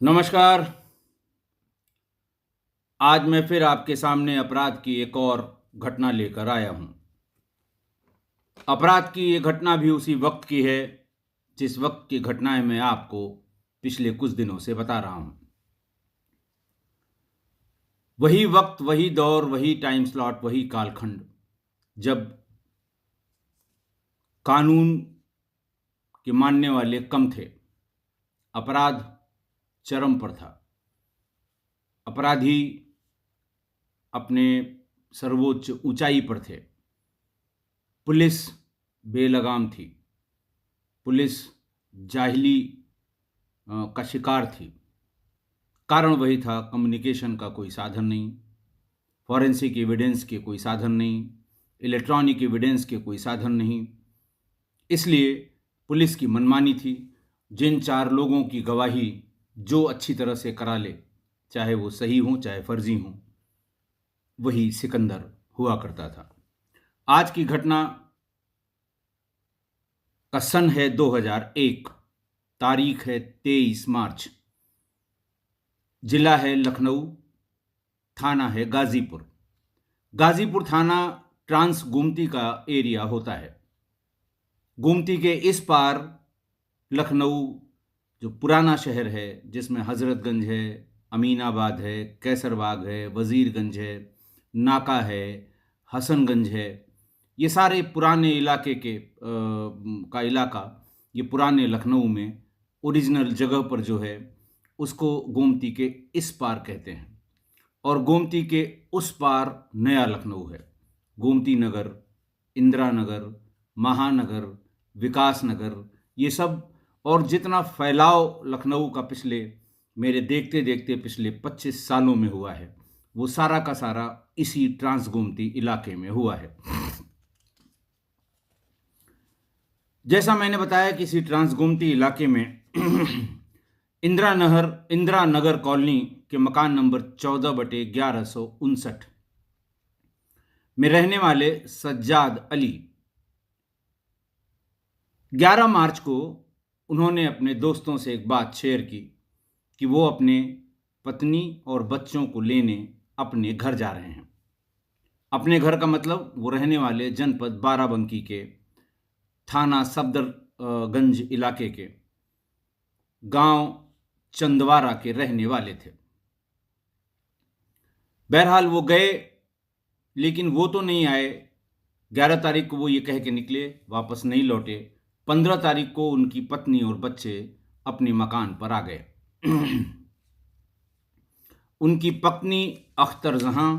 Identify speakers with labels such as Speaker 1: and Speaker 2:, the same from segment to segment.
Speaker 1: नमस्कार। आज मैं फिर आपके सामने अपराध की एक और घटना लेकर आया हूं। अपराध की ये घटना भी उसी वक्त की है जिस वक्त की घटनाएं मैं आपको पिछले कुछ दिनों से बता रहा हूं। वही वक्त, वही दौर, वही टाइम स्लॉट, वही कालखंड जब कानून के मानने वाले कम थे। अपराध चरम पर था। अपराधी अपने सर्वोच्च ऊंचाई पर थे। पुलिस बेलगाम थी। पुलिस जाहिली का शिकार थी। कारण वही था, कम्युनिकेशन का कोई साधन नहीं, फॉरेंसिक एविडेंस के कोई साधन नहीं, इलेक्ट्रॉनिक एविडेंस के कोई साधन नहीं। इसलिए पुलिस की मनमानी थी। जिन चार लोगों की गवाही जो अच्छी तरह से करा ले, चाहे वो सही हों चाहे फर्जी हों, वही सिकंदर हुआ करता था। आज की घटना का सन है 2001, तारीख है 23 मार्च, जिला है लखनऊ, थाना है गाजीपुर। गाजीपुर थाना ट्रांस गोमती का एरिया होता है। गोमती के इस पार लखनऊ जो पुराना शहर है, जिसमें हजरतगंज है, अमीनाबाद है, कैसरबाग है, वजीरगंज है, नाका है, हसनगंज है, ये सारे पुराने इलाके का इलाका, ये पुराने लखनऊ में ओरिजिनल जगह पर जो है उसको गोमती के इस पार कहते हैं। और गोमती के उस पार नया लखनऊ है। गोमती नगर, इंदिरा नगर, महानगर, विकास नगर, ये सब, और जितना फैलाव लखनऊ का पिछले मेरे देखते देखते पिछले 25 सालों में हुआ है, वो सारा का सारा इसी ट्रांस गोमती इलाके में हुआ है। जैसा मैंने बताया कि इसी ट्रांस गोमती इलाके में इंदिरा नगर कॉलोनी के मकान नंबर 14/1159 में रहने वाले सज्जाद अली 11 मार्च को उन्होंने अपने दोस्तों से एक बात शेयर की कि वो अपने पत्नी और बच्चों को लेने अपने घर जा रहे हैं। अपने घर का मतलब वो रहने वाले जनपद बाराबंकी के थाना सफदरगंज इलाके के गांव चंदवारा के रहने वाले थे। बहरहाल वो गए, लेकिन वो तो नहीं आए। 11 तारीख को वो ये कह के निकले, वापस नहीं लौटे। 15 तारीख को उनकी पत्नी और बच्चे अपने मकान पर आ गए। उनकी पत्नी अख्तर जहां,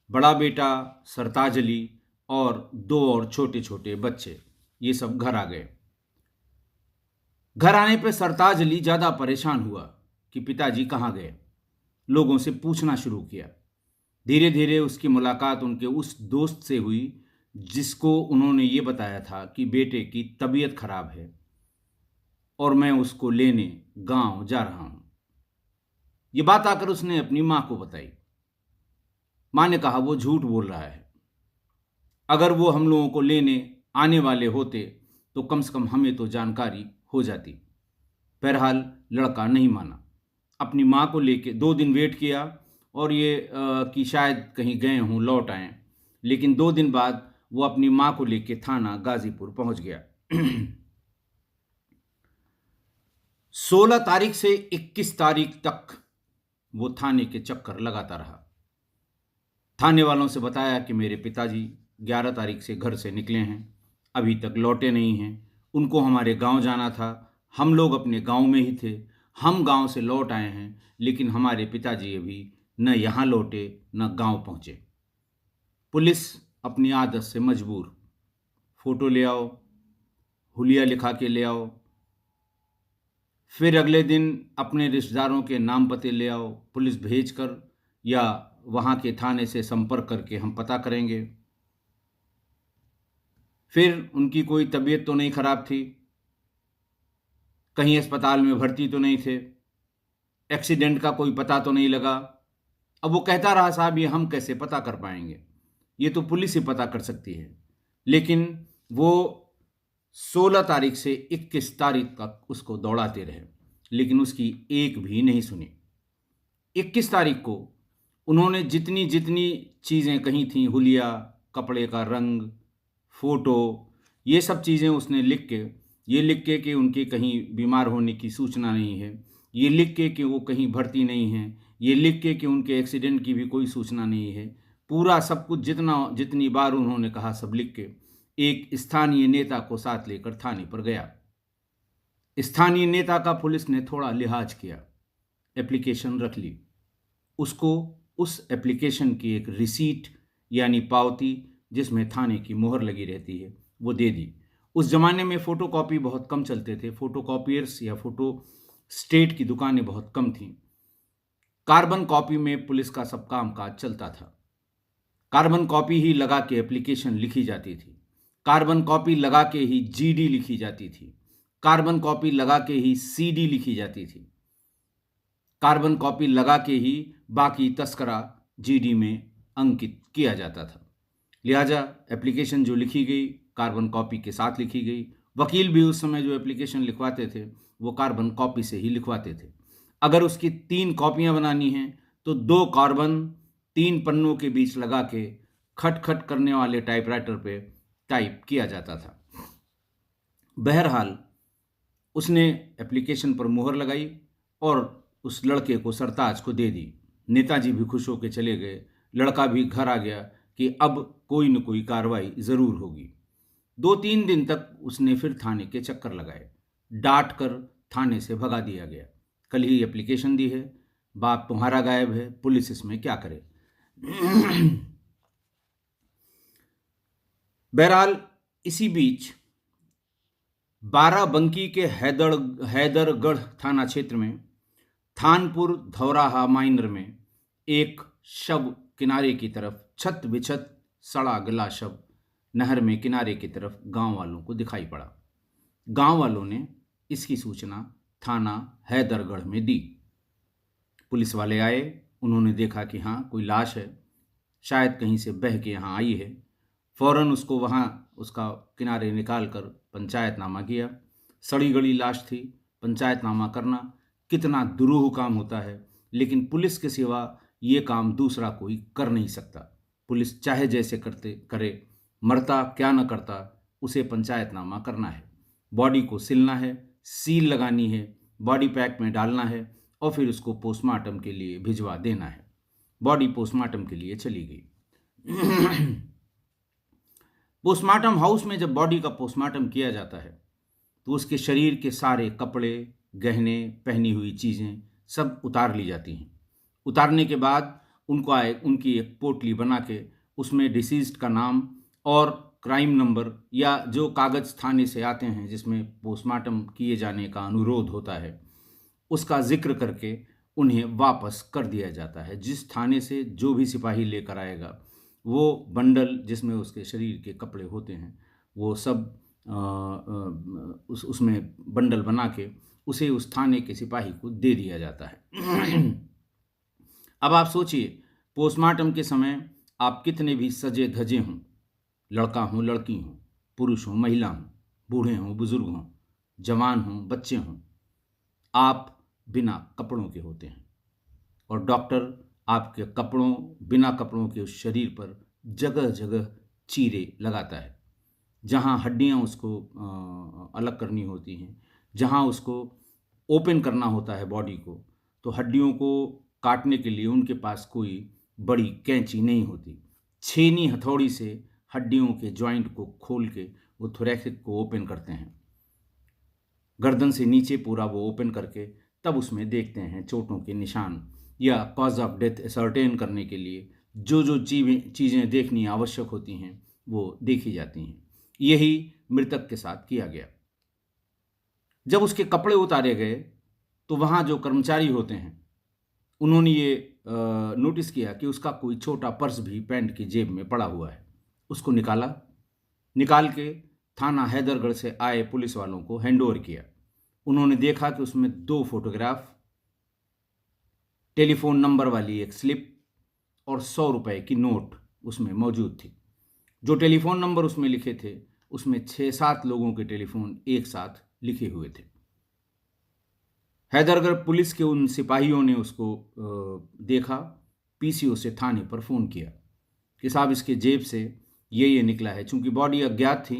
Speaker 1: बड़ा बेटा सरताज अली और 2 और छोटे छोटे बच्चे, ये सब घर आ गए। घर आने पर सरताज अली ज़्यादा परेशान हुआ कि पिताजी कहाँ गए। लोगों से पूछना शुरू किया। धीरे धीरे उसकी मुलाकात उनके उस दोस्त से हुई जिसको उन्होंने ये बताया था कि बेटे की तबीयत खराब है और मैं उसको लेने गांव जा रहा हूं। ये बात आकर उसने अपनी मां को बताई। मां ने कहा वो झूठ बोल रहा है। अगर वो हम लोगों को लेने आने वाले होते तो कम से कम हमें तो जानकारी हो जाती। बहरहाल लड़का नहीं माना। अपनी मां को लेके 2 दिन वेट किया और ये कि शायद कहीं गए हों, लौट आए। लेकिन 2 दिन बाद वो अपनी मां को लेके थाना गाजीपुर पहुंच गया। 16 तारीख से 21 तारीख तक वो थाने के चक्कर लगाता रहा। थाने वालों से बताया कि मेरे पिताजी 11 तारीख से घर से निकले हैं, अभी तक लौटे नहीं हैं। उनको हमारे गांव जाना था, हम लोग अपने गांव में ही थे, हम गांव से लौट आए हैं, लेकिन हमारे पिताजी अभी न यहाँ लौटे न गांव पहुँचे। पुलिस अपनी आदत से मजबूर, फोटो ले आओ, हुलिया लिखा के ले आओ, फिर अगले दिन अपने रिश्तेदारों के नाम पते ले आओ, पुलिस भेजकर या वहाँ के थाने से संपर्क करके हम पता करेंगे। फिर उनकी कोई तबीयत तो नहीं खराब थी, कहीं अस्पताल में भर्ती तो नहीं थे, एक्सीडेंट का कोई पता तो नहीं लगा। अब वो कहता रहा, साहब ये हम कैसे पता कर पाएंगे, ये तो पुलिस ही पता कर सकती है। लेकिन वो 16 तारीख से 21 तारीख तक उसको दौड़ाते रहे, लेकिन उसकी एक भी नहीं सुनी। 21 तारीख को उन्होंने जितनी जितनी चीज़ें कही थीं, हुलिया, कपड़े का रंग, फ़ोटो, ये सब चीज़ें उसने ये लिख के कि उनके कहीं बीमार होने की सूचना नहीं है, ये लिख के कि वो कहीं भर्ती नहीं हैं, ये लिख के कि उनके एक्सीडेंट की भी कोई सूचना नहीं है। पूरा सब कुछ जितनी बार उन्होंने कहा सब लिख के एक स्थानीय नेता को साथ लेकर थाने पर गया। स्थानीय नेता का पुलिस ने थोड़ा लिहाज किया, एप्लीकेशन रख ली। उसको उस एप्लीकेशन की एक रिसीट यानी पावती जिसमें थाने की मोहर लगी रहती है वो दे दी। उस ज़माने में फ़ोटोकॉपी बहुत कम चलते थे, फ़ोटोकॉपियर्स या फ़ोटो स्टेट की दुकानें बहुत कम थीं। कार्बन कॉपी में पुलिस का सब काम काज चलता था। कार्बन कॉपी ही लगा के एप्लीकेशन लिखी जाती थी, कार्बन कॉपी लगा के ही जीडी लिखी जाती थी, कार्बन कॉपी लगा के ही सीडी लिखी जाती थी, कार्बन कॉपी लगा के ही बाकी तस्करा जीडी में अंकित किया जाता था। लिहाजा एप्लीकेशन जो लिखी गई कार्बन कॉपी के साथ लिखी गई। वकील भी उस समय जो एप्लीकेशन लिखवाते थे वो कार्बन कॉपी से ही लिखवाते थे। अगर उसकी 3 कॉपियां बनानी हैं तो 2 कार्बन 3 पन्नों के बीच लगा के खट-खट करने वाले टाइपराइटर पे टाइप किया जाता था। बहरहाल उसने एप्लीकेशन पर मोहर लगाई और उस लड़के को सरताज को दे दी। नेताजी भी खुश होकर चले गए। लड़का भी घर आ गया कि अब कोई न कोई कार्रवाई ज़रूर होगी। 2-3 दिन तक उसने फिर थाने के चक्कर लगाए। डांट कर थाने से भगा दिया गया। कल ही एप्लीकेशन दी है, बाप तुम्हारा गायब है, पुलिस इसमें क्या करे। बहरहाल इसी बीच बाराबंकी के हैदरगढ़ थाना क्षेत्र में थानपुर धौराहा माइनर में एक शव किनारे की तरफ छत बिछत सड़ा गला शव नहर में किनारे की तरफ गांव वालों को दिखाई पड़ा। गांव वालों ने इसकी सूचना थाना हैदरगढ़ में दी। पुलिस वाले आए, उन्होंने देखा कि हाँ कोई लाश है, शायद कहीं से बह के यहाँ आई है। फौरन उसको वहाँ उसका किनारे निकाल कर पंचायतनामा किया। सड़ी गली लाश थी, पंचायतनामा करना कितना दुरूह काम होता है, लेकिन पुलिस के सिवा ये काम दूसरा कोई कर नहीं सकता। पुलिस चाहे जैसे करे, मरता क्या न करता, उसे पंचायतनामा करना है। बॉडी को सिलना है, सील लगानी है, बॉडी पैक में डालना है और फिर उसको पोस्टमार्टम के लिए भिजवा देना है। बॉडी पोस्टमार्टम के लिए चली गई। पोस्टमार्टम हाउस में जब बॉडी का पोस्टमार्टम किया जाता है तो उसके शरीर के सारे कपड़े, गहने, पहनी हुई चीज़ें सब उतार ली जाती हैं। उतारने के बाद उनकी एक पोटली बना के उसमें डिसीज्ड का नाम और क्राइम नंबर या जो कागज़ थाने से आते हैं जिसमें पोस्टमार्टम किए जाने का अनुरोध होता है उसका जिक्र करके उन्हें वापस कर दिया जाता है। जिस थाने से जो भी सिपाही लेकर आएगा वो बंडल जिसमें उसके शरीर के कपड़े होते हैं वो सब उसमें बंडल बना के उसे उस थाने के सिपाही को दे दिया जाता है। अब आप सोचिए, पोस्टमार्टम के समय आप कितने भी सजे धजे हों, लड़का हो लड़की हो, पुरुष हो महिला हो, बूढ़े हों बुजुर्ग हों, जवान हों बच्चे हों, आप बिना कपड़ों के होते हैं और डॉक्टर आपके बिना कपड़ों के उस शरीर पर जगह जगह चीरे लगाता है। जहाँ हड्डियाँ उसको अलग करनी होती हैं, जहाँ उसको ओपन करना होता है बॉडी को, तो हड्डियों को काटने के लिए उनके पास कोई बड़ी कैंची नहीं होती। छेनी हथौड़ी से हड्डियों के जॉइंट को खोल के वो थोरैसिक को ओपन करते हैं। गर्दन से नीचे पूरा वो ओपन करके तब उसमें देखते हैं चोटों के निशान या कॉज ऑफ डेथ असर्टेन करने के लिए जो चीज़ें देखनी आवश्यक होती हैं वो देखी जाती हैं। यही मृतक के साथ किया गया। जब उसके कपड़े उतारे गए तो वहाँ जो कर्मचारी होते हैं उन्होंने ये नोटिस किया कि उसका कोई छोटा पर्स भी पैंट की जेब में पड़ा हुआ है। उसको निकाल के थाना हैदरगढ़ से आए पुलिस वालों को हैंडओवर किया। उन्होंने देखा कि उसमें 2 फोटोग्राफ, टेलीफोन नंबर वाली एक स्लिप और 100 रुपए की नोट उसमें मौजूद थी। जो टेलीफोन नंबर उसमें लिखे थे उसमें 6-7 लोगों के टेलीफोन एक साथ लिखे हुए थे। हैदरगढ़ पुलिस के उन सिपाहियों ने उसको देखा, पीसीओ से थाने पर फ़ोन किया कि साहब इसके जेब से ये निकला है। चूंकि बॉडी अज्ञात थी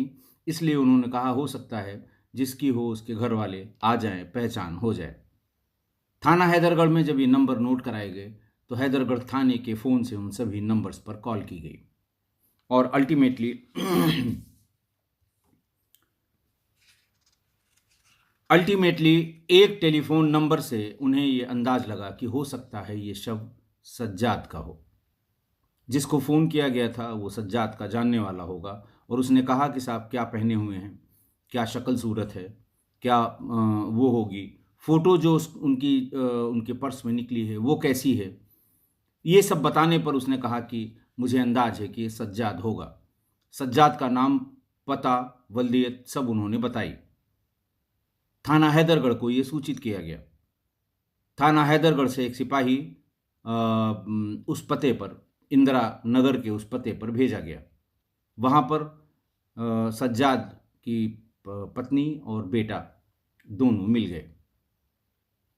Speaker 1: इसलिए उन्होंने कहा हो सकता है जिसकी हो उसके घर वाले आ जाएं, पहचान हो जाए। थाना हैदरगढ़ में जब ये नंबर नोट कराए गए तो हैदरगढ़ थाने के फ़ोन से उन सभी नंबर्स पर कॉल की गई और अल्टीमेटली एक टेलीफोन नंबर से उन्हें ये अंदाज लगा कि हो सकता है ये शव सज्जाद का हो। जिसको फ़ोन किया गया था वो सज्जाद का जानने वाला होगा और उसने कहा कि साहब क्या पहने हुए हैं, क्या शक्ल सूरत है, क्या वो होगी, फ़ोटो जो उनके पर्स में निकली है वो कैसी है। ये सब बताने पर उसने कहा कि मुझे अंदाज है कि ये सज्जाद होगा। सज्जाद का नाम, पता, वल्दियत सब उन्होंने बताई। थाना हैदरगढ़ को ये सूचित किया गया। थाना हैदरगढ़ से एक सिपाही उस पते पर, इंदिरा नगर के उस पते पर भेजा गया। वहाँ पर सज्जाद की पत्नी और बेटा दोनों मिल गए।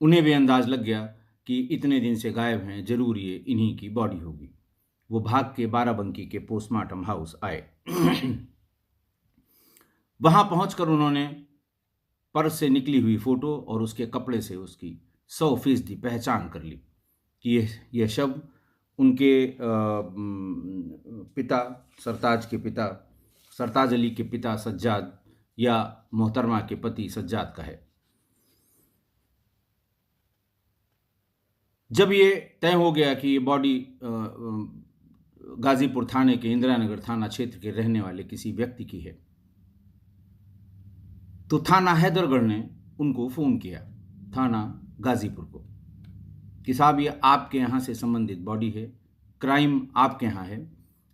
Speaker 1: उन्हें भी अंदाज लग गया कि इतने दिन से गायब हैं, जरूर ये इन्हीं की बॉडी होगी। वो भाग के बाराबंकी के पोस्टमार्टम हाउस आए। वहाँ पहुंचकर उन्होंने पर्स से निकली हुई फ़ोटो और उसके कपड़े से उसकी 100% पहचान कर ली कि यह शव उनके पिता, सरताज अली के पिता सज्जाद या मोहतरमा के पति सज्जाद का है। जब ये तय हो गया कि ये बॉडी गाजीपुर थाने के इंदिरा नगर थाना क्षेत्र के रहने वाले किसी व्यक्ति की है, तो थाना हैदरगढ़ ने उनको फ़ोन किया, थाना गाजीपुर को, कि साहब ये आपके यहाँ से संबंधित बॉडी है, क्राइम आपके यहाँ है,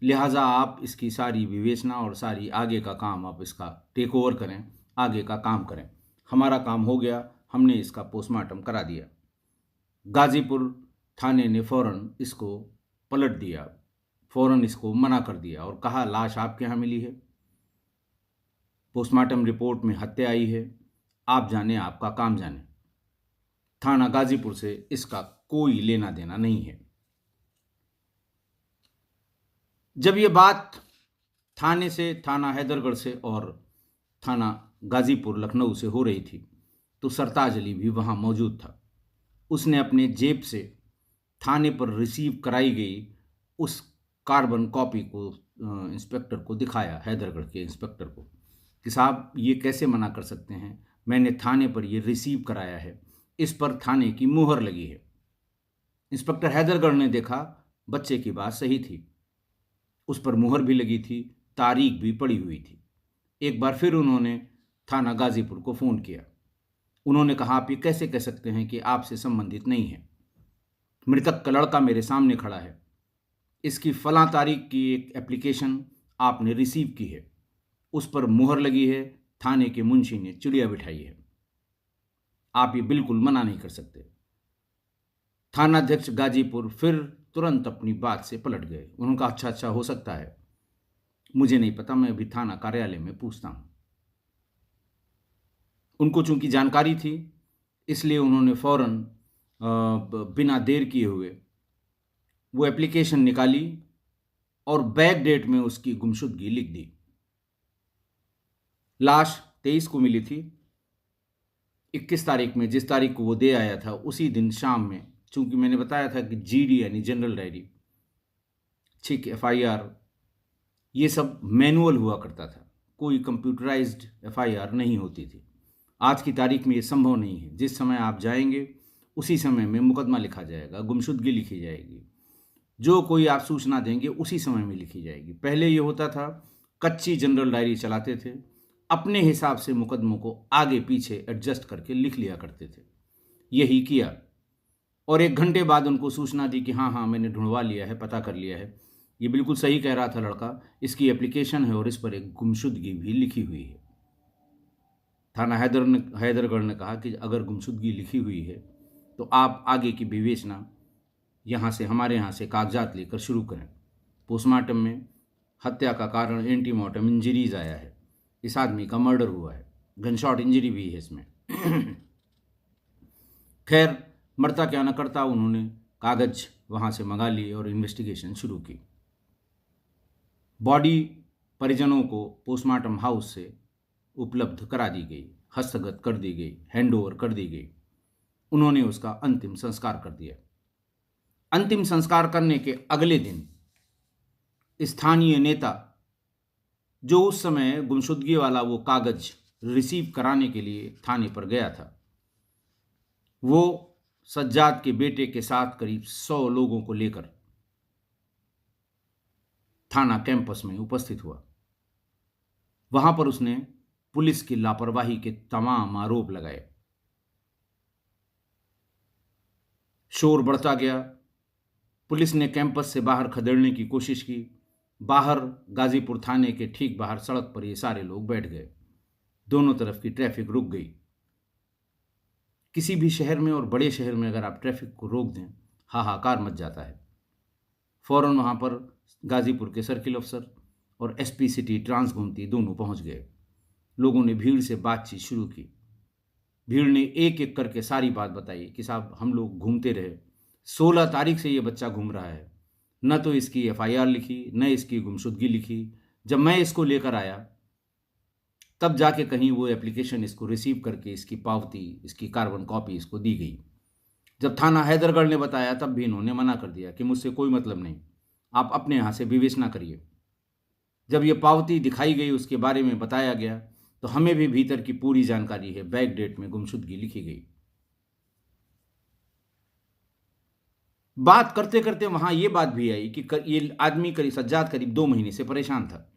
Speaker 1: लिहाजा आप इसकी सारी विवेचना और सारी आगे का काम आप इसका टेक ओवर करें, आगे का काम करें। हमारा काम हो गया, हमने इसका पोस्टमार्टम करा दिया। गाजीपुर थाने ने फ़ौरन इसको पलट दिया, फ़ौरन इसको मना कर दिया और कहा लाश आपके यहाँ मिली है, पोस्टमार्टम रिपोर्ट में हत्या आई है, आप जाने, आपका काम जाने। थाना गाजीपुर से इसका कोई लेना देना नहीं है। जब ये बात थाने से, थाना हैदरगढ़ से और थाना गाजीपुर लखनऊ से हो रही थी तो सरताज अली भी वहाँ मौजूद था। उसने अपने जेब से थाने पर रिसीव कराई गई उस कार्बन कॉपी को इंस्पेक्टर को दिखाया, हैदरगढ़ के इंस्पेक्टर को, कि साहब ये कैसे मना कर सकते हैं, मैंने थाने पर ये रिसीव कराया है, इस पर थाने की मुहर लगी है। इंस्पेक्टर हैदरगढ़ ने देखा बच्चे की बात सही थी, उस पर मुहर भी लगी थी, तारीख भी पड़ी हुई थी। एक बार फिर उन्होंने थाना गाजीपुर को फ़ोन किया। उन्होंने कहा आप ये कैसे कह सकते हैं कि आपसे संबंधित नहीं है, मृतक का लड़का मेरे सामने खड़ा है, इसकी फलां तारीख की एक एप्लीकेशन आपने रिसीव की है, उस पर मुहर लगी है, थाने के मुंशी ने चिड़िया बिठाई है, आप ये बिल्कुल मना नहीं कर सकते। थानाध्यक्ष गाजीपुर फिर तुरंत अपनी बात से पलट गए। उन्होंने कहा अच्छा हो सकता है, मुझे नहीं पता, मैं अभी थाना कार्यालय में पूछता हूं। उनको चूंकि जानकारी थी इसलिए उन्होंने फौरन बिना देर किए हुए वो एप्लीकेशन निकाली और बैक डेट में उसकी गुमशुदगी लिख दी। लाश 23 को मिली थी। 21 तारीख में, जिस तारीख को वो दे आया था, उसी दिन शाम में, चूंकि मैंने बताया था कि जीडी यानी जनरल डायरी, ठीक, एफआईआर, ये सब मैनुअल हुआ करता था, कोई कंप्यूटराइज्ड एफआईआर नहीं होती थी। आज की तारीख में ये संभव नहीं है। जिस समय आप जाएंगे उसी समय में मुकदमा लिखा जाएगा, गुमशुदगी लिखी जाएगी, जो कोई आप सूचना देंगे उसी समय में लिखी जाएगी। पहले ये होता था कच्ची जनरल डायरी चलाते थे, अपने हिसाब से मुकदमों को आगे पीछे एडजस्ट करके लिख लिया करते थे। यही किया और 1 घंटे बाद उनको सूचना दी कि हाँ मैंने ढूंढवा लिया है, पता कर लिया है, ये बिल्कुल सही कह रहा था लड़का, इसकी एप्लीकेशन है और इस पर एक गुमशुदगी भी लिखी हुई है। थाना हैदरगढ़ ने कहा कि अगर गुमशुदगी लिखी हुई है तो आप आगे की विवेचना यहाँ से, हमारे यहाँ से कागजात लेकर शुरू करें। पोस्टमार्टम में हत्या का कारण एंटीमॉर्टम इंजरीज आया है, इस आदमी का मर्डर हुआ है, गनशॉट इंजरी भी है इसमें। खैर, मरता क्या न करता, उन्होंने कागज वहां से मंगा लिए और इन्वेस्टिगेशन शुरू की। बॉडी परिजनों को पोस्टमार्टम हाउस से उपलब्ध करा दी गई, हस्तगत कर दी गई, हैंडओवर कर दी गई। उन्होंने उसका अंतिम संस्कार कर दिया। अंतिम संस्कार करने के अगले दिन स्थानीय नेता, जो उस समय गुमशुदगी वाला वो कागज रिसीव कराने के लिए थाने पर गया था, वो सज्जाद के बेटे के साथ करीब 100 लोगों को लेकर थाना कैंपस में उपस्थित हुआ। वहां पर उसने पुलिस की लापरवाही के तमाम आरोप लगाए। शोर बढ़ता गया। पुलिस ने कैंपस से बाहर खदेड़ने की कोशिश की। बाहर गाजीपुर थाने के ठीक बाहर सड़क पर ये सारे लोग बैठ गए। दोनों तरफ की ट्रैफिक रुक गई। किसी भी शहर में और बड़े शहर में अगर आप ट्रैफिक को रोक दें, हाहाकार मच जाता है। फौरन वहां पर गाजीपुर के सर्किल अफसर और एसपी सिटी ट्रांस गोमती दोनों पहुंच गए। लोगों ने भीड़ से बातचीत शुरू की। भीड़ ने एक एक करके सारी बात बताई कि साहब, हम लोग घूमते रहे, 16 तारीख से ये बच्चा घूम रहा है, न तो इसकी एफआईआर लिखी, न इसकी गुमशुदगी लिखी। जब मैं इसको लेकर आया तब जाके कहीं वो एप्लीकेशन इसको रिसीव करके इसकी पावती, इसकी कार्बन कॉपी इसको दी गई। जब थाना हैदरगढ़ ने बताया तब भी इन्होंने मना कर दिया कि मुझसे कोई मतलब नहीं, आप अपने यहाँ से विवेचना करिए। जब ये पावती दिखाई गई, उसके बारे में बताया गया, तो हमें भी भीतर की पूरी जानकारी है। बैक डेट में गुमशुदगी लिखी गई। बात करते करते वहां ये बात भी आई कि ये आदमी करीब सज्जाद करीब 2 महीने से परेशान था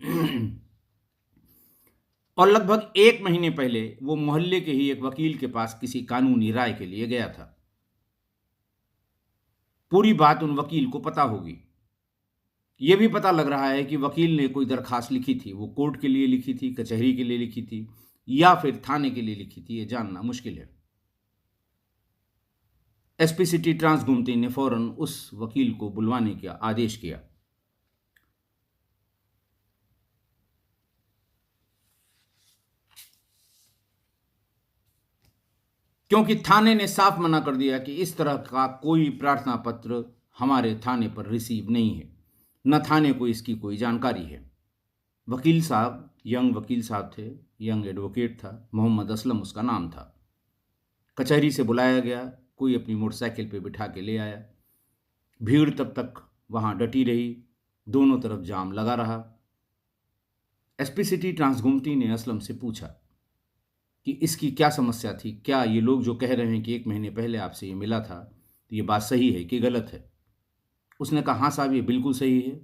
Speaker 1: और लगभग 1 महीने पहले वो मोहल्ले के ही एक वकील के पास किसी कानूनी राय के लिए गया था। पूरी बात उन वकील को पता होगी। ये भी पता लग रहा है कि वकील ने कोई दरखास्त लिखी थी, वो कोर्ट के लिए लिखी थी, कचहरी के लिए लिखी थी, या फिर थाने के लिए लिखी थी, ये जानना मुश्किल है। एसपी सिटी ट्रांस गोमती ने फौरन उस वकील को बुलवाने का आदेश किया। क्योंकि थाने ने साफ मना कर दिया कि इस तरह का कोई प्रार्थना पत्र हमारे थाने पर रिसीव नहीं है, न थाने को इसकी कोई जानकारी है। वकील साहब यंग वकील साहब थे, यंग एडवोकेट था, मोहम्मद असलम उसका नाम था। कचहरी से बुलाया गया, कोई अपनी मोटरसाइकिल पे बिठा के ले आया। भीड़ तब तक वहां डटी रही, दोनों तरफ जाम लगा रहा। एसपी सिटी ट्रांस गोमती ने असलम से पूछा कि इसकी क्या समस्या थी, क्या ये लोग जो कह रहे हैं कि 1 महीने पहले आपसे ये मिला था, तो ये बात सही है कि गलत है? उसने कहा, हाँ साहब, ये बिल्कुल सही है।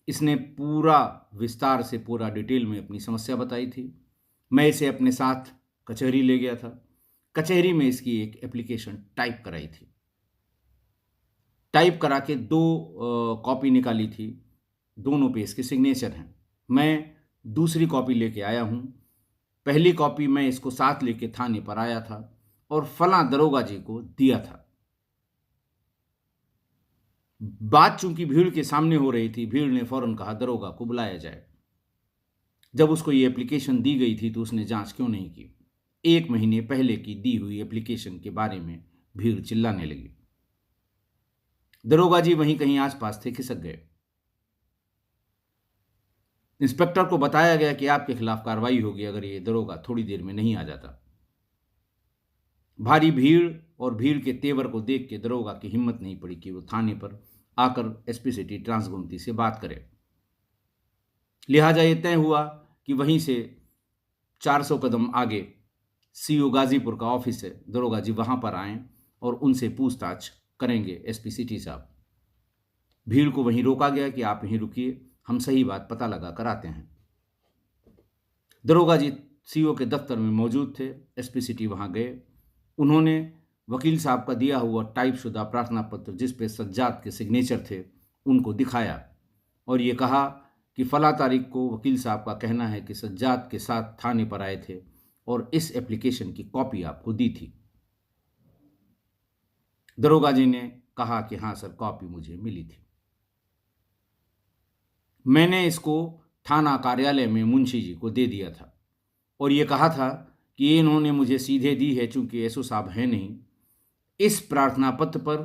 Speaker 1: इसने पूरा विस्तार से, पूरा डिटेल में अपनी समस्या बताई थी। मैं इसे अपने साथ कचहरी ले गया था। कचहरी में इसकी एक एप्लीकेशन टाइप कराई थी। टाइप करा के 2 कॉपी निकाली थी, दोनों पे इसके सिग्नेचर हैं। मैं दूसरी कॉपी लेके आया हूँ। पहली कॉपी मैं इसको साथ लेके थाने पर आया था और फलां दरोगा जी को दिया था। बात चूंकि भीड़ के सामने हो रही थी, भीड़ ने फौरन कहा दरोगा को बुलाया जाए। जब उसको ये एप्लीकेशन दी गई थी तो उसने जांच क्यों नहीं की? 1 महीने पहले की दी हुई एप्लीकेशन के बारे में भीड़ चिल्लाने लगी। दरोगा जी वहीं कहीं आसपास थे, खिसक गए। इंस्पेक्टर को बताया गया कि आपके खिलाफ कार्रवाई होगी अगर ये दरोगा थोड़ी देर में नहीं आ जाता। भारी भीड़ और भीड़ के तेवर को देख के दरोगा की हिम्मत नहीं पड़ी कि वो थाने पर आकर एसपी सिटी ट्रांस गोमती से बात करे। लिहाजा ये तय हुआ कि वहीं से 400 कदम आगे सीओ गाजीपुर का ऑफिस है, दरोगा जी वहां पर आए और उनसे पूछताछ करेंगे एसपी सिटी साहब। भीड़ को वहीं रोका गया कि आप यहीं रुकिए, हम सही बात पता लगा कर आते हैं। दरोगा जी सीओ के दफ्तर में मौजूद थे। एसपी सिटी वहां गए। उन्होंने वकील साहब का दिया हुआ टाइपशुदा प्रार्थना पत्र, जिस पे सज्जाद के सिग्नेचर थे, उनको दिखाया और ये कहा कि फला तारीख को वकील साहब का कहना है कि सज्जाद के साथ थाने पर आए थे और इस एप्लीकेशन की कॉपी आपको दी थी। दरोगा जी ने कहा कि हाँ सर, कॉपी मुझे मिली थी। मैंने इसको थाना कार्यालय में मुंशी जी को दे दिया था और ये कहा था कि ये इन्होंने मुझे सीधे दी है, चूंकि एसओ साहब हैं नहीं, इस प्रार्थना पत्र पर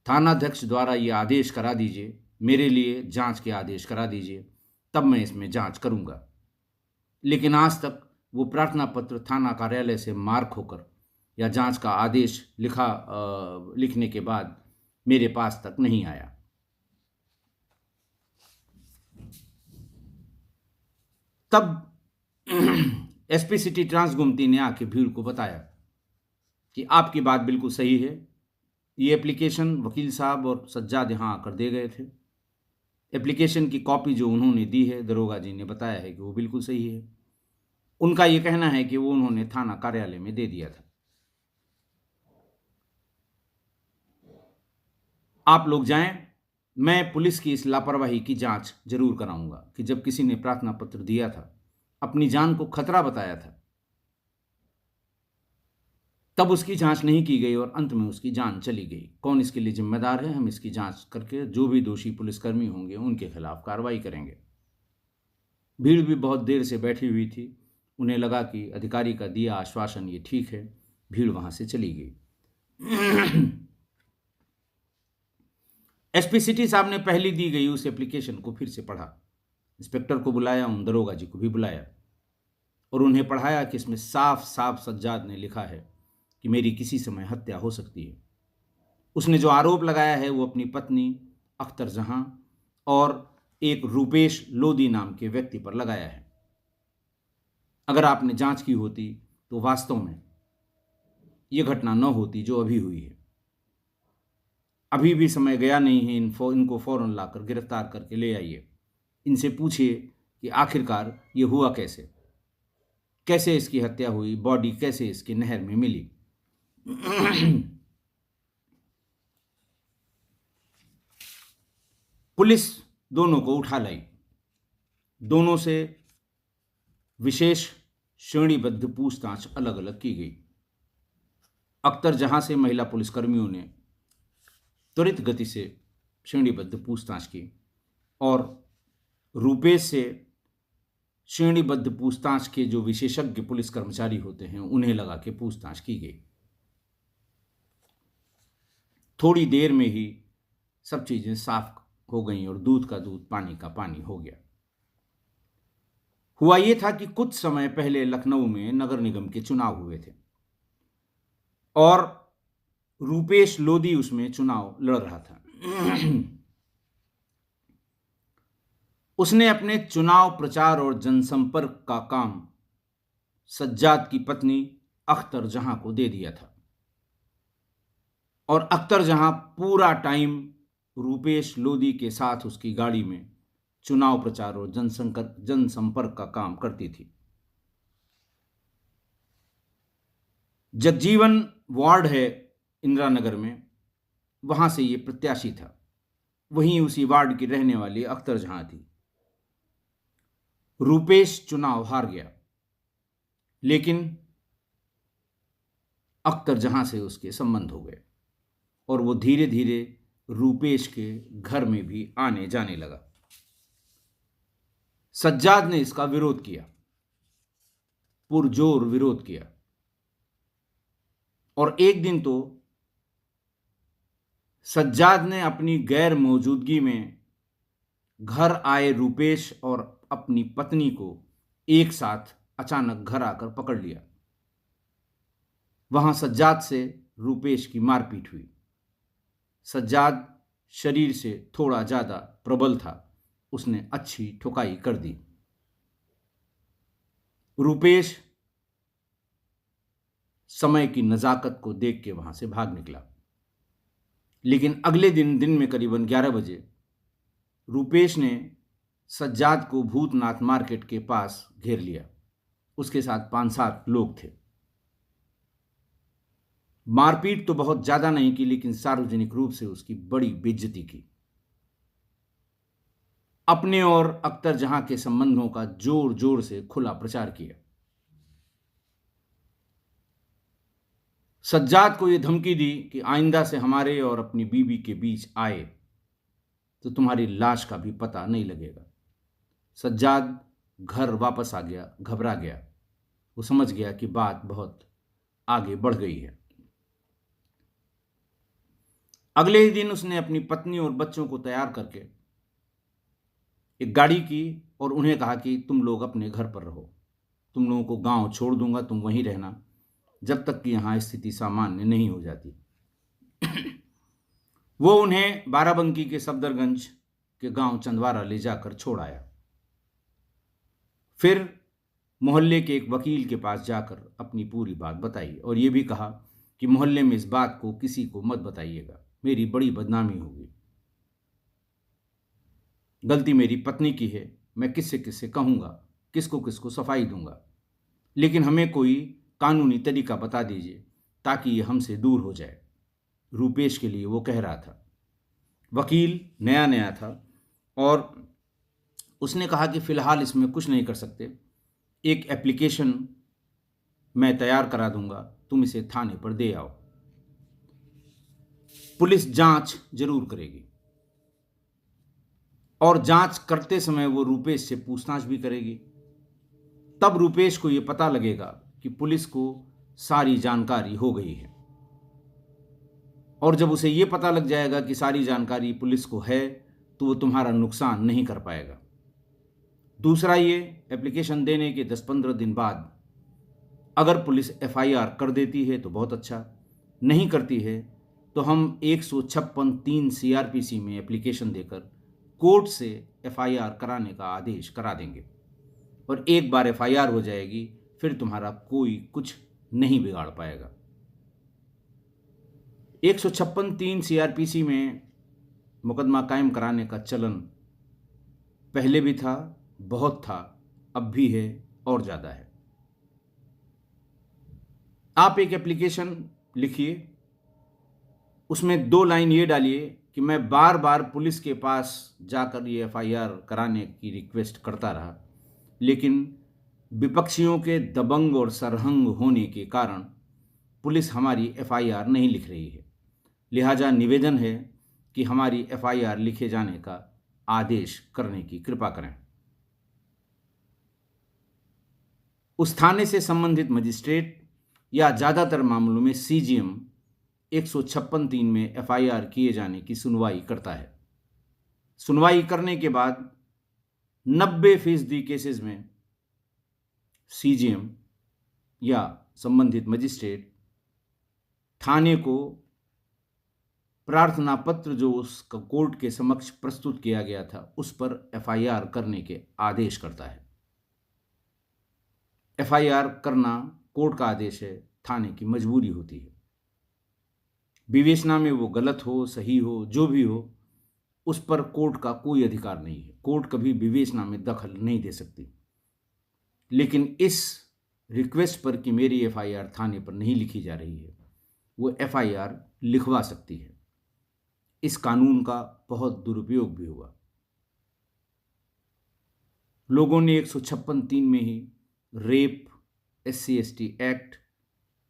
Speaker 1: थानाध्यक्ष द्वारा ये आदेश करा दीजिए, मेरे लिए जांच के आदेश करा दीजिए, तब मैं इसमें जांच करूंगा। लेकिन आज तक वो प्रार्थना पत्र थाना कार्यालय से मार्क होकर या जांच का आदेश लिखने के बाद मेरे पास तक नहीं आया। तब एसपी सिटी ट्रांस गुमती ने आके भीड़ को बताया कि आपकी बात बिल्कुल सही है, ये एप्लीकेशन वकील साहब और सज्जाद यहाँ आकर दे गए थे। एप्लीकेशन की कॉपी जो उन्होंने दी है, दरोगा जी ने बताया है कि वो बिल्कुल सही है। उनका ये कहना है कि वो उन्होंने थाना कार्यालय में दे दिया था। आप लोग जाएं, मैं पुलिस की इस लापरवाही की जांच जरूर कराऊंगा कि जब किसी ने प्रार्थना पत्र दिया था, अपनी जान को खतरा बताया था, तब उसकी जांच नहीं की गई और अंत में उसकी जान चली गई। कौन इसके लिए जिम्मेदार है, हम इसकी जांच करके जो भी दोषी पुलिसकर्मी होंगे उनके खिलाफ कार्रवाई करेंगे। भीड़ भी बहुत देर से बैठी हुई थी। उन्हें लगा कि अधिकारी का दिया आश्वासन ये ठीक है। भीड़ वहां से चली गई। एसपी सिटी साहब ने पहली दी गई उस एप्लीकेशन को फिर से पढ़ा। इंस्पेक्टर को बुलाया, उन दरोगा जी को भी बुलाया और उन्हें पढ़ाया कि इसमें साफ साफ सज्जाद ने लिखा है कि मेरी किसी समय हत्या हो सकती है। उसने जो आरोप लगाया है वो अपनी पत्नी अख्तर जहां और एक रूपेश लोधी नाम के व्यक्ति पर लगाया है। अगर आपने जांच की होती तो वास्तव में यह घटना न होती जो अभी हुई है। अभी भी समय गया नहीं है, इनको फौरन लाकर गिरफ्तार करके ले आइए। इनसे पूछिए कि आखिरकार ये हुआ कैसे, कैसे इसकी हत्या हुई, बॉडी कैसे इसकी नहर में मिली। पुलिस दोनों को उठा लाई। दोनों से विशेष श्रेणीबद्ध पूछताछ अलग अलग की गई। अख्तर जहां से महिला पुलिसकर्मियों ने त्वरित गति से श्रेणीबद्ध पूछताछ की और रूपेश से श्रेणीबद्ध पूछताछ के जो विशेषज्ञ पुलिस कर्मचारी होते हैं उन्हें लगा के पूछताछ की गई। थोड़ी देर में ही सब चीजें साफ हो गईं और दूध का दूध पानी का पानी हो गया। हुआ यह था कि कुछ समय पहले लखनऊ में नगर निगम के चुनाव हुए थे और रूपेश लोधी उसमें चुनाव लड़ रहा था। उसने अपने चुनाव प्रचार और जनसंपर्क का काम सज्जाद की पत्नी अख्तर जहां को दे दिया था और अख्तर जहां पूरा टाइम रूपेश लोधी के साथ उसकी गाड़ी में चुनाव प्रचार और जनसंपर्क का काम करती थी। जगजीवन वार्ड है इंदिरा नगर में, वहां से ये प्रत्याशी था। वहीं उसी वार्ड की रहने वाली अख्तर जहां थी। रूपेश चुनाव हार गया, लेकिन अख्तर जहां से उसके संबंध हो गए और वो धीरे धीरे रूपेश के घर में भी आने जाने लगा। सज्जाद ने इसका विरोध किया, पुरजोर विरोध किया और एक दिन तो सज्जाद ने अपनी गैर मौजूदगी में घर आए रूपेश और अपनी पत्नी को एक साथ अचानक घर आकर पकड़ लिया। वहां सज्जाद से रूपेश की मारपीट हुई। सज्जाद शरीर से थोड़ा ज्यादा प्रबल था, उसने अच्छी ठुकाई कर दी। रूपेश समय की नजाकत को देख के वहां से भाग निकला। लेकिन अगले दिन में करीबन 11 बजे रूपेश ने सज्जाद को भूतनाथ मार्केट के पास घेर लिया। उसके साथ 5-7 लोग थे। मारपीट तो बहुत ज्यादा नहीं की, लेकिन सार्वजनिक रूप से उसकी बड़ी बेइज्जती की। अपने और अख्तर जहां के संबंधों का जोर जोर से खुला प्रचार किया। सज्जाद को यह धमकी दी कि आइंदा से हमारे और अपनी बीवी के बीच आए तो तुम्हारी लाश का भी पता नहीं लगेगा। सज्जाद घर वापस आ गया, घबरा गया। वो समझ गया कि बात बहुत आगे बढ़ गई है। अगले ही दिन उसने अपनी पत्नी और बच्चों को तैयार करके एक गाड़ी की और उन्हें कहा कि तुम लोग अपने घर पर रहो, तुम लोगों को गांव छोड़ दूंगा, तुम वहीं रहना जब तक कि यहाँ स्थिति सामान्य नहीं हो जाती। वो उन्हें बाराबंकी के सफदरगंज के गांव चंदवारा ले जाकर छोड़ आया। फिर मोहल्ले के एक वकील के पास जाकर अपनी पूरी बात बताई और ये भी कहा कि मोहल्ले में इस बात को किसी को मत बताइएगा, मेरी बड़ी बदनामी होगी। गलती मेरी पत्नी की है, मैं किससे किससे कहूँगा, किसको किसको सफाई दूंगा, लेकिन हमें कोई कानूनी तरीका बता दीजिए ताकि ये हमसे दूर हो जाए। रूपेश के लिए वो कह रहा था। वकील नया नया था और उसने कहा कि फ़िलहाल इसमें कुछ नहीं कर सकते, एक एप्लीकेशन मैं तैयार करा दूंगा, तुम इसे थाने पर दे आओ, पुलिस जांच जरूर करेगी और जांच करते समय वो रूपेश से पूछताछ भी करेगी। तब रूपेश को ये पता लगेगा कि पुलिस को सारी जानकारी हो गई है और जब उसे ये पता लग जाएगा कि सारी जानकारी पुलिस को है तो वो तुम्हारा नुकसान नहीं कर पाएगा। दूसरा, ये एप्लीकेशन देने के 10-15 दिन बाद अगर पुलिस एफआईआर कर देती है तो बहुत अच्छा, नहीं करती है तो हम 156(3) सीआरपीसी में एप्लीकेशन देकर कोर्ट से एफआईआर कराने का आदेश करा देंगे और एक बार एफआईआर हो जाएगी फिर तुम्हारा कोई कुछ नहीं बिगाड़ पाएगा। 156(3) सीआरपीसी में मुकदमा कायम कराने का चलन पहले भी था, बहुत था, अब भी है और ज़्यादा है। आप एक एप्लीकेशन लिखिए, उसमें 2 लाइन ये डालिए कि मैं बार बार पुलिस के पास जाकर ये एफआईआर कराने की रिक्वेस्ट करता रहा, लेकिन विपक्षियों के दबंग और सरहंग होने के कारण पुलिस हमारी एफआईआर नहीं लिख रही है, लिहाजा निवेदन है कि हमारी एफआईआर लिखे जाने का आदेश करने की कृपा करें। उस थाने से संबंधित मजिस्ट्रेट या ज़्यादातर मामलों में सीजीएम 156(3) में एफआईआर किए जाने की सुनवाई करता है। सुनवाई करने के बाद 90% केसेस में सीजीएम या संबंधित मजिस्ट्रेट थाने को प्रार्थना पत्र जो उस कोर्ट के समक्ष प्रस्तुत किया गया था उस पर एफआईआर करने के आदेश करता है। एफआईआर करना कोर्ट का आदेश है, थाने की मजबूरी होती है। विवेचना में वो गलत हो, सही हो, जो भी हो, उस पर कोर्ट का कोई अधिकार नहीं है। कोर्ट कभी विवेचना में दखल नहीं दे सकती। लेकिन इस रिक्वेस्ट पर कि मेरी एफआईआर थाने पर नहीं लिखी जा रही है, वो एफआईआर लिखवा सकती है। इस कानून का बहुत दुरुपयोग भी हुआ। लोगों ने 156(3) में ही रेप, SC/ST एक्ट,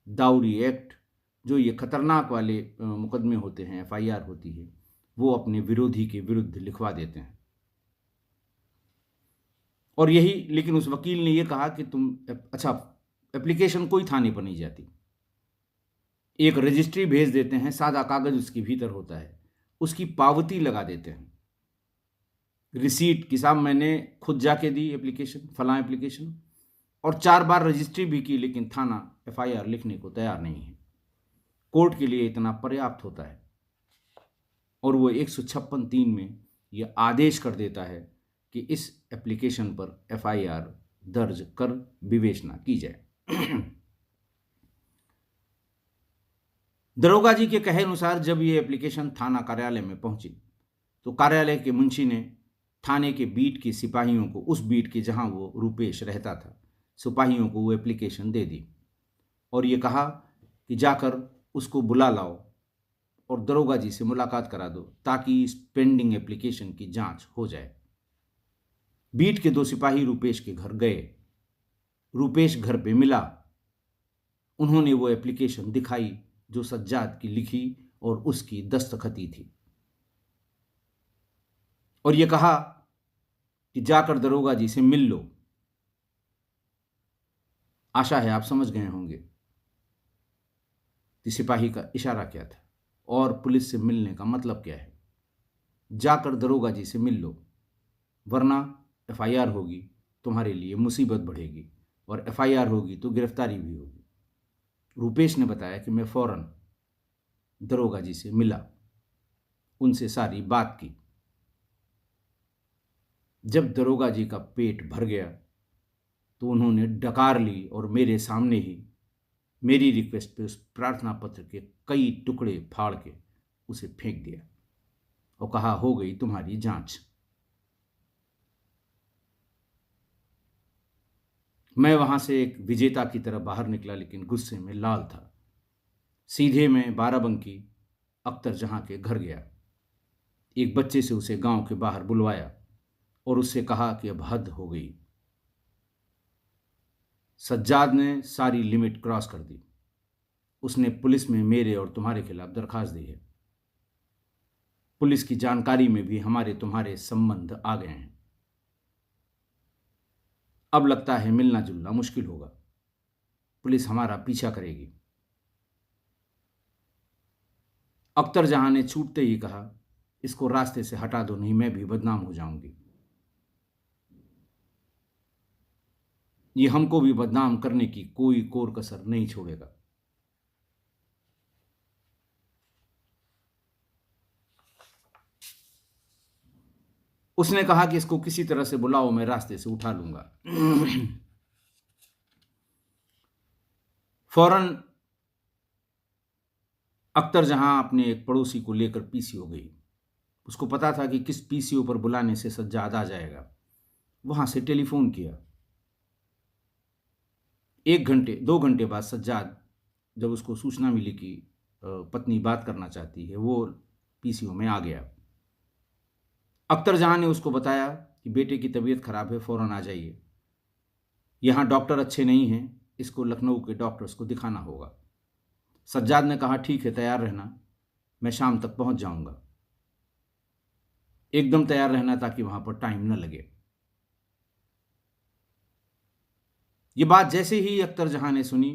Speaker 1: दाउरी एक्ट, जो ये खतरनाक वाले मुकदमे होते हैं, एफआईआर होती है, वो अपने विरोधी के विरुद्ध लिखवा देते हैं। और यही, लेकिन उस वकील ने ये कहा कि तुम अच्छा, एप्लीकेशन कोई थाने पर नहीं जाती, एक रजिस्ट्री भेज देते हैं, सादा कागज उसके भीतर होता है, उसकी पावती लगा देते हैं, रिसीट कि साहब मैंने खुद जाके दी एप्लीकेशन, फलां एप्लीकेशन, और 4 बार रजिस्ट्री भी की, लेकिन थाना एफआईआर लिखने को तैयार नहीं है। कोर्ट के लिए इतना पर्याप्त होता है और वो 156(3) में यह आदेश कर देता है कि इस एप्लीकेशन पर एफआईआर दर्ज कर विवेचना की जाए। दरोगा जी के कहे अनुसार जब ये एप्लीकेशन थाना कार्यालय में पहुंची तो कार्यालय के मुंशी ने थाने के बीट के सिपाहियों को, उस बीट के जहां वो रूपेश रहता था, सिपाहियों को वो एप्लीकेशन दे दी और ये कहा कि जाकर उसको बुला लाओ और दरोगा जी से मुलाकात करा दो ताकि इस पेंडिंग एप्लीकेशन की जांच हो जाए। बीट के 2 सिपाही रूपेश के घर गए। रूपेश घर पे मिला। उन्होंने वो एप्लीकेशन दिखाई जो सज्जाद की लिखी और उसकी दस्तखती थी और ये कहा कि जाकर दरोगा जी से मिल लो। आशा है आप समझ गए होंगे कि सिपाही का इशारा क्या था। और पुलिस से मिलने का मतलब क्या है? जाकर दरोगा जी से मिल लो, वरना एफआईआर होगी, तुम्हारे लिए मुसीबत बढ़ेगी, और एफआईआर होगी तो गिरफ्तारी भी होगी। रूपेश ने बताया कि मैं फौरन दरोगा जी से मिला, उनसे सारी बात की। जब दरोगा जी का पेट भर गया तो उन्होंने डकार ली और मेरे सामने ही मेरी रिक्वेस्ट पे उस प्रार्थना पत्र के कई टुकड़े फाड़ के उसे फेंक दिया और कहा, हो गई तुम्हारी जांच। मैं वहां से एक विजेता की तरह बाहर निकला, लेकिन गुस्से में लाल था। सीधे मैं बाराबंकी अख्तर जहां के घर गया। एक बच्चे से उसे गांव के बाहर बुलवाया और उससे कहा कि अब हद हो गई। सज्जाद ने सारी लिमिट क्रॉस कर दी। उसने पुलिस में मेरे और तुम्हारे खिलाफ दरखास्त दी है। पुलिस की जानकारी में भी हमारे तुम्हारे संबंध आ गए हैं। अब लगता है मिलना जुलना मुश्किल होगा। पुलिस हमारा पीछा करेगी। अख्तर जहां ने छूटते ही कहा, इसको रास्ते से हटा दो, नहीं मैं भी बदनाम हो जाऊंगी। ये हमको भी बदनाम करने की कोई कोर कसर नहीं छोड़ेगा। उसने कहा कि इसको किसी तरह से बुलाओ, मैं रास्ते से उठा लूंगा। फौरन अख्तर जहां अपने एक पड़ोसी को लेकर पीसीओ गई। उसको पता था कि किस पीसीओ पर बुलाने से सज्जाद आ जाएगा। वहां से टेलीफोन किया। 1 घंटे 2 घंटे बाद सज्जाद, जब उसको सूचना मिली कि पत्नी बात करना चाहती है, वो पीसीओ में आ गया। अख्तर जहां ने उसको बताया कि बेटे की तबीयत खराब है, फौरन आ जाइए, यहाँ डॉक्टर अच्छे नहीं हैं, इसको लखनऊ के डॉक्टर्स को दिखाना होगा। सज्जाद ने कहा, ठीक है, तैयार रहना, मैं शाम तक पहुंच जाऊंगा। एकदम तैयार रहना ताकि वहां पर टाइम न लगे। ये बात जैसे ही अख्तर जहां ने सुनी,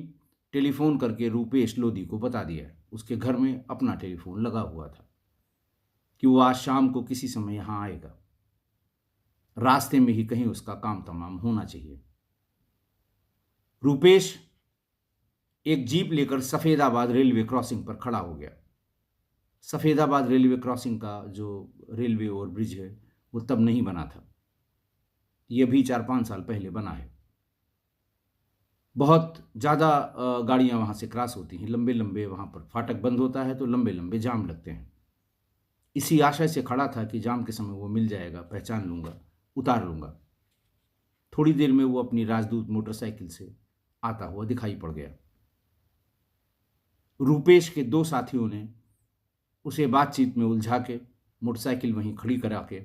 Speaker 1: टेलीफोन करके रूपेश लोधी को बता दिया, उसके घर में अपना टेलीफोन लगा हुआ था, कि वो आज शाम को किसी समय यहां आएगा। रास्ते में ही कहीं उसका काम तमाम होना चाहिए। रूपेश एक जीप लेकर सफेदाबाद रेलवे क्रॉसिंग पर खड़ा हो गया। सफेदाबाद रेलवे क्रॉसिंग का जो रेलवे ओवर ब्रिज है, वो तब नहीं बना था, ये भी 4-5 साल पहले बना है। बहुत ज़्यादा गाड़ियाँ वहाँ से क्रॉस होती हैं, लंबे लंबे वहाँ पर फाटक बंद होता है तो लंबे लंबे जाम लगते हैं। इसी आशय से खड़ा था कि जाम के समय वो मिल जाएगा, पहचान लूँगा, उतार लूँगा। थोड़ी देर में वो अपनी राजदूत मोटरसाइकिल से आता हुआ दिखाई पड़ गया। रूपेश के 2 साथियों ने उसे बातचीत में उलझा के मोटरसाइकिल वहीं खड़ी करा के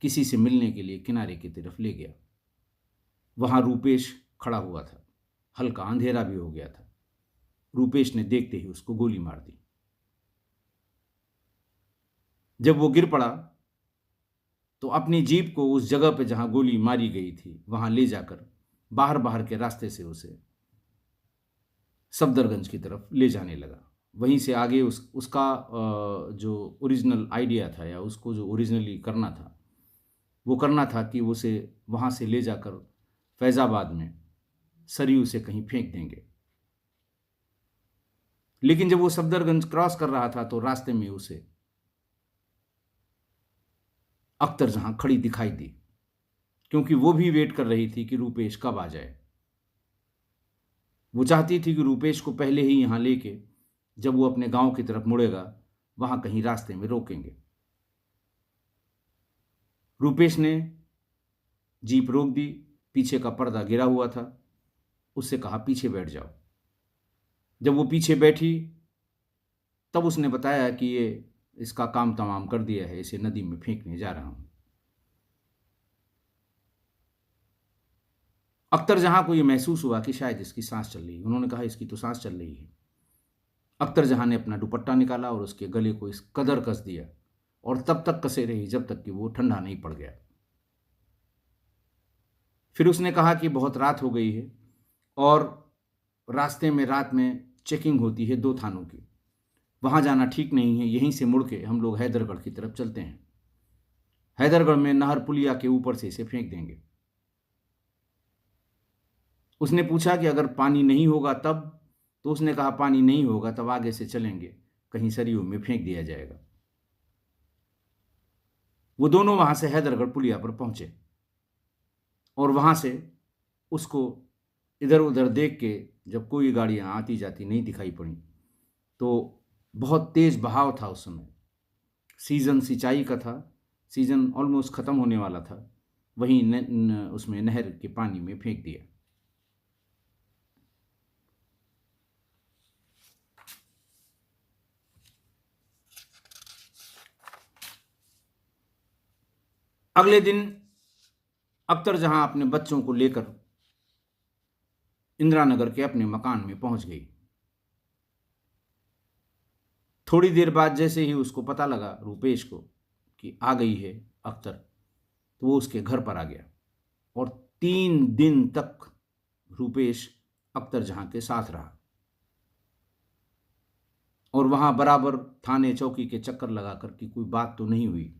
Speaker 1: किसी से मिलने के लिए किनारे की तरफ ले गया। वहां रूपेश खड़ा हुआ था। हल्का अंधेरा भी हो गया था। रूपेश ने देखते ही उसको गोली मार दी। जब वो गिर पड़ा तो अपनी जीप को उस जगह पे जहां गोली मारी गई थी वहां ले जाकर बाहर बाहर के रास्ते से उसे सफदरगंज की तरफ ले जाने लगा। वहीं से आगे उसका जो ओरिजिनल आइडिया था, या उसको जो ओरिजिनली करना था, वो करना था कि उसे वहाँ से ले जाकर फैज़ाबाद में सरयू से कहीं फेंक देंगे। लेकिन जब वो सफदरगंज क्रॉस कर रहा था तो रास्ते में उसे अख्तर जहां खड़ी दिखाई दी, क्योंकि वो भी वेट कर रही थी कि रूपेश कब आ जाए। वो चाहती थी कि रूपेश को पहले ही यहां लेके जब वो अपने गांव की तरफ मुड़ेगा वहां कहीं रास्ते में रोकेंगे। रूपेश ने जीप रोक दी। पीछे का पर्दा गिरा हुआ था। उससे कहा, पीछे बैठ जाओ। जब वो पीछे बैठी तब उसने बताया कि ये इसका काम तमाम कर दिया है, इसे नदी में फेंकने जा रहा हूं। अख्तर जहां को ये महसूस हुआ कि शायद इसकी सांस चल रही है। उन्होंने कहा, इसकी तो सांस चल रही है। अख्तर जहां ने अपना दुपट्टा निकाला और उसके गले को इस कदर कस दिया, और तब तक कसे रही जब तक कि वो ठंडा नहीं पड़ गया। फिर उसने कहा कि बहुत रात हो गई है और रास्ते में रात में चेकिंग होती है 2 थानों की, वहाँ जाना ठीक नहीं है, यहीं से मुड़ के हम लोग हैदरगढ़ की तरफ चलते हैं। हैदरगढ़ में नहर पुलिया के ऊपर से इसे फेंक देंगे। उसने पूछा कि अगर पानी नहीं होगा तब? तो उसने कहा पानी नहीं होगा तब आगे से चलेंगे, कहीं सरयू में फेंक दिया जाएगा। वो दोनों वहां से हैदरगढ़ पुलिया पर पहुंचे और वहां से उसको इधर उधर देख के जब कोई गाड़ियां आती जाती नहीं दिखाई पड़ी, तो बहुत तेज बहाव था उस समय, सीजन सिंचाई का था, सीजन ऑलमोस्ट खत्म होने वाला था, वहीं उसमें नहर के पानी में फेंक दिया। अगले दिन अख्तर जहां अपने बच्चों को लेकर इंदिरा नगर के अपने मकान में पहुंच गई। थोड़ी देर बाद जैसे ही उसको पता लगा रूपेश को कि आ गई है अख्तर, तो वो उसके घर पर आ गया और 3 दिन तक रूपेश अख्तर जहां के साथ रहा और वहां बराबर थाने चौकी के चक्कर लगाकर कि कोई बात तो नहीं हुई।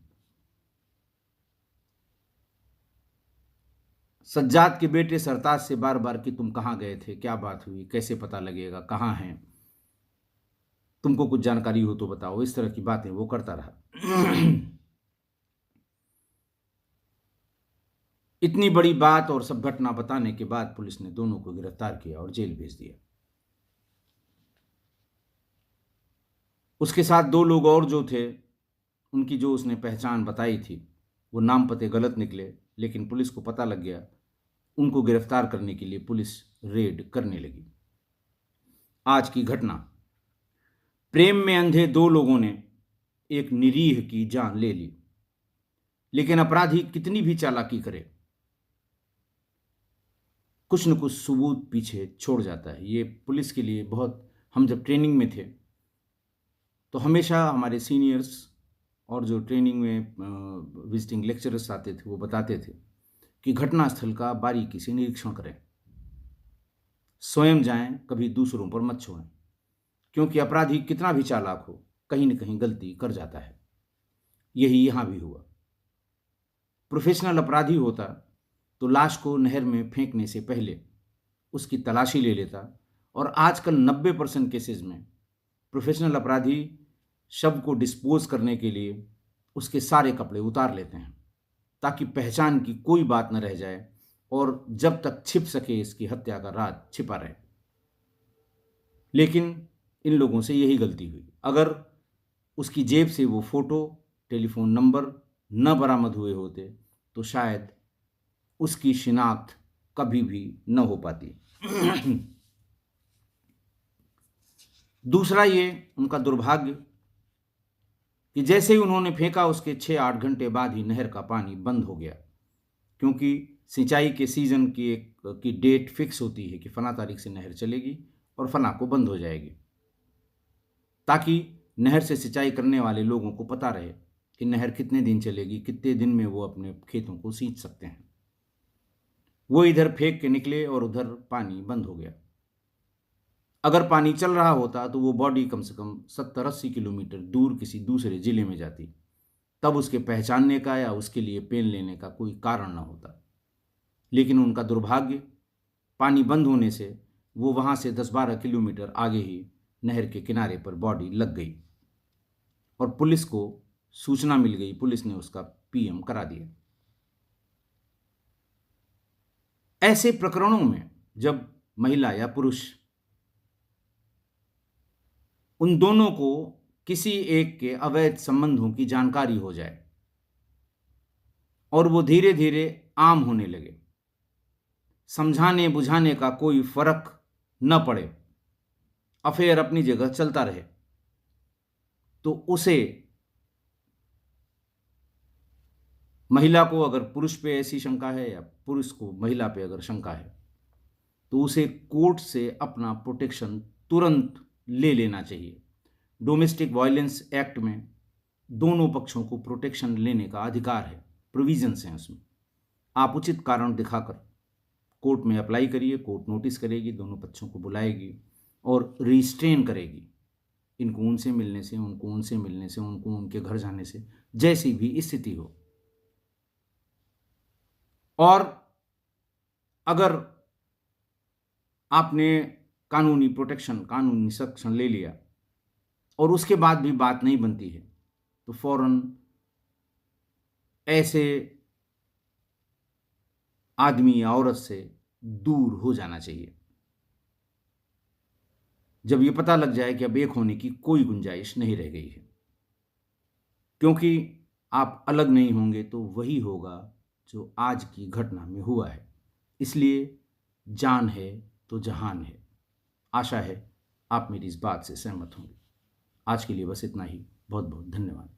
Speaker 1: सज्जाद के बेटे सरताज से बार बार कि तुम कहाँ गए थे, क्या बात हुई, कैसे पता लगेगा, कहाँ हैं, तुमको कुछ जानकारी हो तो बताओ, इस तरह की बातें वो करता रहा। इतनी बड़ी बात और सब घटना बताने के बाद पुलिस ने दोनों को गिरफ्तार किया और जेल भेज दिया। उसके साथ 2 लोग और जो थे, उनकी जो उसने पहचान बताई थी, वो नाम पते गलत निकले, लेकिन पुलिस को पता लग गया। उनको गिरफ्तार करने के लिए पुलिस रेड करने लगी। आज की घटना, प्रेम में अंधे 2 लोगों ने एक निरीह की जान ले ली, लेकिन अपराधी कितनी भी चालाकी करे, कुछ न कुछ सबूत पीछे छोड़ जाता है। ये पुलिस के लिए बहुत, हम जब ट्रेनिंग में थे तो हमेशा हमारे सीनियर्स और जो ट्रेनिंग में विजिटिंग लेक्चरर्स आते थे वो बताते थे कि घटनास्थल का बारीकी से निरीक्षण करें, स्वयं जाएं, कभी दूसरों पर मत छोड़ें, क्योंकि अपराधी कितना भी चालाक हो कहीं न कहीं गलती कर जाता है। यही यहां भी हुआ। प्रोफेशनल अपराधी होता तो लाश को नहर में फेंकने से पहले उसकी तलाशी ले लेता, और आजकल 90% केसेस में प्रोफेशनल अपराधी शव को डिस्पोज करने के लिए उसके सारे कपड़े उतार लेते हैं ताकि पहचान की कोई बात न रह जाए और जब तक छिप सके इसकी हत्या का राज छिपा रहे। लेकिन इन लोगों से यही गलती हुई। अगर उसकी जेब से वो फोटो, टेलीफोन नंबर न बरामद हुए होते तो शायद उसकी शिनाख्त कभी भी न हो पाती। दूसरा ये उनका दुर्भाग्य कि जैसे ही उन्होंने फेंका उसके 6-8 घंटे बाद ही नहर का पानी बंद हो गया, क्योंकि सिंचाई के सीजन की डेट फिक्स होती है कि फला तारीख से नहर चलेगी और फला को बंद हो जाएगी, ताकि नहर से सिंचाई करने वाले लोगों को पता रहे कि नहर कितने दिन चलेगी, कितने दिन में वो अपने खेतों को सींच सकते हैं। वो इधर फेंक के निकले और उधर पानी बंद हो गया। अगर पानी चल रहा होता तो वो बॉडी कम से कम 70-80 किलोमीटर दूर किसी दूसरे जिले में जाती, तब उसके पहचानने का या उसके लिए पेन लेने का कोई कारण न होता। लेकिन उनका दुर्भाग्य, पानी बंद होने से वो वहाँ से 10-12 किलोमीटर आगे ही नहर के किनारे पर बॉडी लग गई और पुलिस को सूचना मिल गई, पुलिस ने उसका पीएम करा दिया। ऐसे प्रकरणों में जब महिला या पुरुष, उन दोनों को किसी एक के अवैध संबंधों की जानकारी हो जाए और वो धीरे धीरे आम होने लगे, समझाने बुझाने का कोई फर्क न पड़े, अफेयर अपनी जगह चलता रहे, तो उसे, महिला को अगर पुरुष पे ऐसी शंका है या पुरुष को महिला पे अगर शंका है, तो उसे कोर्ट से अपना प्रोटेक्शन तुरंत ले लेना चाहिए। डोमेस्टिक वायलेंस एक्ट में दोनों पक्षों को प्रोटेक्शन लेने का अधिकार है, प्रोविजंस हैं उसमें। आप उचित कारण दिखाकर कोर्ट में अप्लाई करिए, कोर्ट नोटिस करेगी, दोनों पक्षों को बुलाएगी और रिस्ट्रेन करेगी। इनको उनसे मिलने से, उनको उनसे मिलने से, उनको उनके घर जाने से, जैसी भी स्थिति हो। और अगर आपने कानूनी प्रोटेक्शन, कानूनी संरक्षण ले लिया और उसके बाद भी बात नहीं बनती है, तो फौरन ऐसे आदमी या औरत से दूर हो जाना चाहिए। जब ये पता लग जाए कि अब एक होने की कोई गुंजाइश नहीं रह गई है, क्योंकि आप अलग नहीं होंगे तो वही होगा जो आज की घटना में हुआ है। इसलिए जान है तो जहान है। आशा है आप मेरी इस बात से सहमत होंगे। आज के लिए बस इतना ही। बहुत बहुत धन्यवाद।